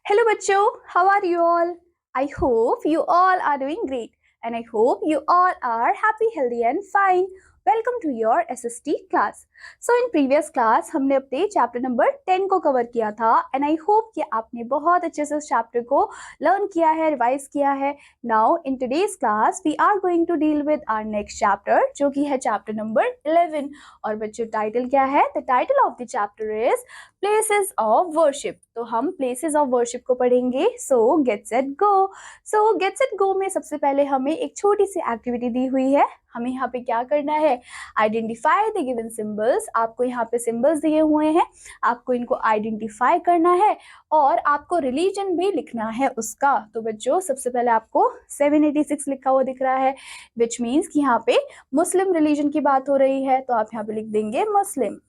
Hello बच्चों, how are you all? I hope you all are doing great and I hope you all are happy, healthy and fine. Welcome to your SST class. So in previous class हमने अपने chapter number 10 को cover किया था and I hope कि आपने बहुत अच्छे से उस चैप्टर को लर्न किया है, रिवाइज किया है. Now in today's class we are going to deal with our next chapter जो कि है चैप्टर नंबर 11. और बच्चों टाइटल क्या है? The title of the chapter is places of worship. तो हम प्लेसेस ऑफ वर्शिप को पढ़ेंगे. सो गेट सेट गो. सो गेट सेट गो में सबसे पहले हमें एक छोटी सी एक्टिविटी दी हुई है. हमें यहाँ पे क्या करना है? Identify the given symbols. आपको यहाँ पे सिंबल्स दिए हुए हैं, आपको इनको आइडेंटिफाई करना है और आपको रिलीजन भी लिखना है उसका. तो बच्चों सबसे पहले आपको 786 लिखा हुआ दिख रहा है, विच मीन्स कि यहाँ पे मुस्लिम रिलीजन की बात हो रही है. तो आप यहाँ पे लिख देंगे मुस्लिम.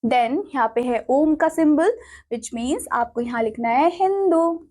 देन यहाँ पे है ओम का सिंबल विच मीन्स आपको यहाँ लिखना है हिंदू.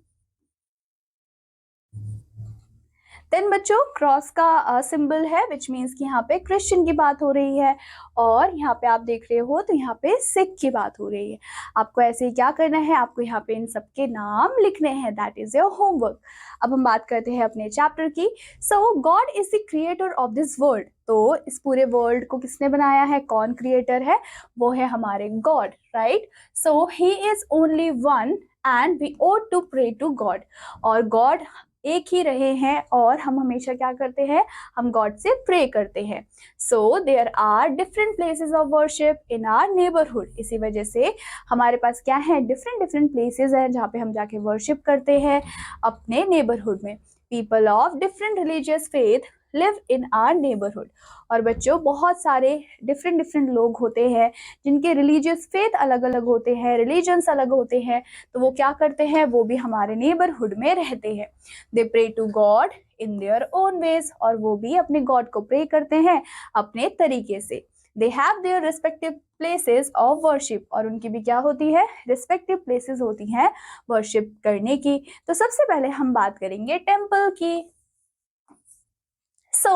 देन बच्चों क्रॉस का सिंबल है विच मीन्स कि यहाँ पे क्रिश्चियन की बात हो रही है और यहाँ पे आप देख रहे हो तो यहाँ पे सिख की बात हो रही है. आपको ऐसे ही क्या करना है? आपको यहाँ पे इन सबके नाम लिखने हैं. That is your homework. अब हम बात करते हैं अपने चैप्टर की. So God is the creator of this world. तो इस पूरे वर्ल्ड को किसने बनाया है? कौन क्रिएटर है? वो है हमारे God, right? So he is only one and we ought to pray to God. और गॉड एक ही रहे हैं और हम हमेशा क्या करते हैं? हम गॉड से प्रे करते हैं. So there are different places of worship in our neighbourhood. इसी वजह से हमारे पास क्या है? डिफरेंट डिफरेंट प्लेसेस हैं जहाँ पे हम जाके वर्शिप करते हैं अपने नेबरहुड में. People of different religious faith live in our neighbourhood. और बच्चों बहुत सारे डिफरेंट डिफरेंट लोग होते हैं जिनके रिलीजियस फेथ अलग अलग होते हैं, रिलीजन्स अलग होते हैं. तो वो क्या करते हैं? वो भी हमारे नेबरहुड में रहते हैं. They pray to God in their own ways. और वो भी अपने गॉड को प्रे करते हैं अपने तरीके से. They have their respective places of worship. और उनकी भी क्या होती है? रिस्पेक्टिव प्लेसेस होती हैं वर्शिप करने की. तो सबसे पहले हम बात करेंगे टेम्पल की. So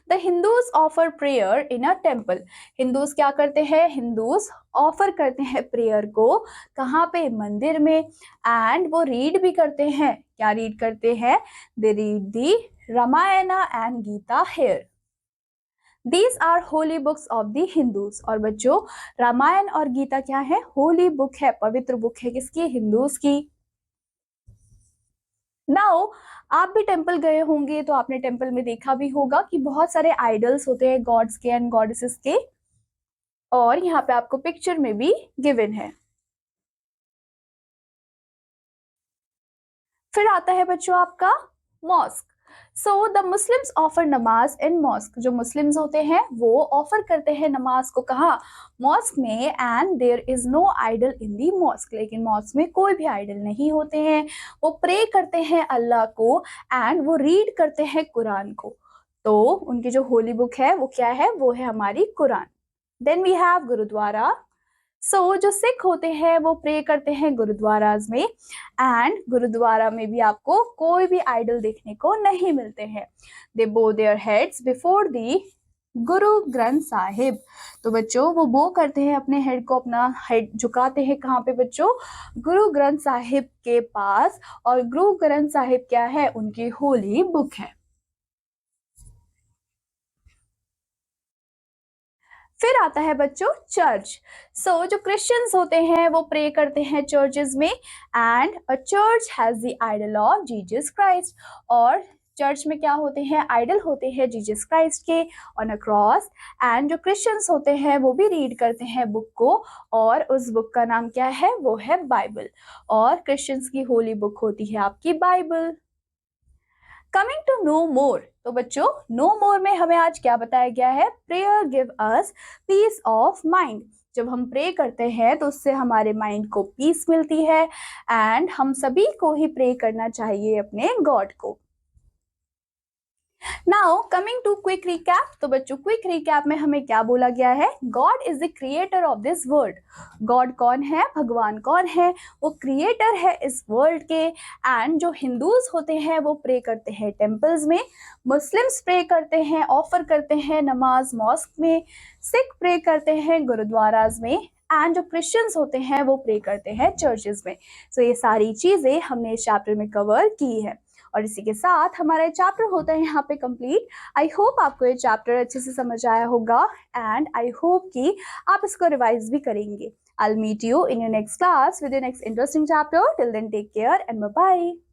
the Hindus offer prayer in a temple. Hindus क्या करते हैं? हिंदूज ऑफर करते हैं प्रेयर को. कहाँ पे? मंदिर में. एंड वो रीड भी करते हैं. क्या रीड करते हैं? They read the Ramayana and Gita here. These are holy books of the Hindus. और बच्चों रामायण और गीता क्या है? होली बुक है, पवित्र बुक है. किसकी? हिंदूज की. नाउ आप भी टेम्पल गए होंगे तो आपने टेम्पल में देखा भी होगा कि बहुत सारे आइडल्स होते हैं गॉड्स के एंड गॉडेसेस के. और यहाँ पे आपको पिक्चर में भी गिवन है. फिर आता है बच्चों आपका mosque. So the Muslims offer namaz in mask. जो मुस्लिम्स होते हैं वो ऑफर करते हैं नमाज को. कहाँ? मॉस्क में. And there is no idol in the mosque. लेकिन मॉस्क में कोई भी आइडल नहीं होते हैं. वो प्रे करते हैं अल्लाह को एंड वो रीड करते हैं कुरान को. तो उनकी जो होली बुक है वो क्या है? वो है हमारी कुरान. Then we have gurdwara. So जो सिख होते हैं वो प्रे करते हैं गुरुद्वाराज में. एंड गुरुद्वारा में भी आपको कोई भी आइडल देखने को नहीं मिलते हैं. दे बो their heads before the Guru Granth Sahib. तो बच्चों वो बो करते हैं अपने हेड को, अपना हेड झुकाते हैं. कहाँ पे बच्चों? गुरु ग्रंथ साहिब के पास. और गुरु ग्रंथ साहिब क्या है? उनकी होली बुक है. फिर आता है बच्चों चर्च. सो जो क्रिश्चियंस होते हैं वो प्रे करते हैं चर्चेस में. And a church has the idol of Jesus Christ. और चर्च में क्या होते हैं? आइडल होते हैं जीसस क्राइस्ट के ऑन अ क्रॉस. एंड जो क्रिश्चियंस होते हैं वो भी रीड करते हैं बुक को. और उस बुक का नाम क्या है? वो है बाइबल. और क्रिश्चियंस की होली बुक होती है आपकी बाइबल. कमिंग टू नो मोर. तो बच्चों नो मोर में हमें आज क्या बताया गया है? Prayer give us piece of mind. जब हम प्रे करते हैं तो उससे हमारे माइंड को पीस मिलती है. एंड हम सभी को ही प्रे करना चाहिए अपने गॉड को. Now coming to quick recap. तो बच्चों क्विक रिकैप में हमें क्या बोला गया है? God is the creator of this world. God कौन है? भगवान कौन है? वो क्रिएटर है इस वर्ल्ड के. एंड जो हिंदूज होते हैं वो प्रे करते हैं टेम्पल्स में. मुस्लिम्स प्रे करते हैं, ऑफर करते हैं नमाज मॉस्क में. सिख प्रे करते हैं गुरुद्वाराज में. एंड जो क्रिश्चियंस होते हैं वो प्रे करते हैं चर्चेस में। सो ये सारी चीज़ें हमने इस चैप्टर में कवर की है और इसी के साथ हमारा चैप्टर होता है यहाँ पे कंप्लीट। आई होप आपको ये चैप्टर अच्छे से समझ आया होगा एंड आई होप कि आप इसको रिवाइज भी करेंगे। I'll meet you in your next class with your next interesting chapter. Till then, take care and bye-bye.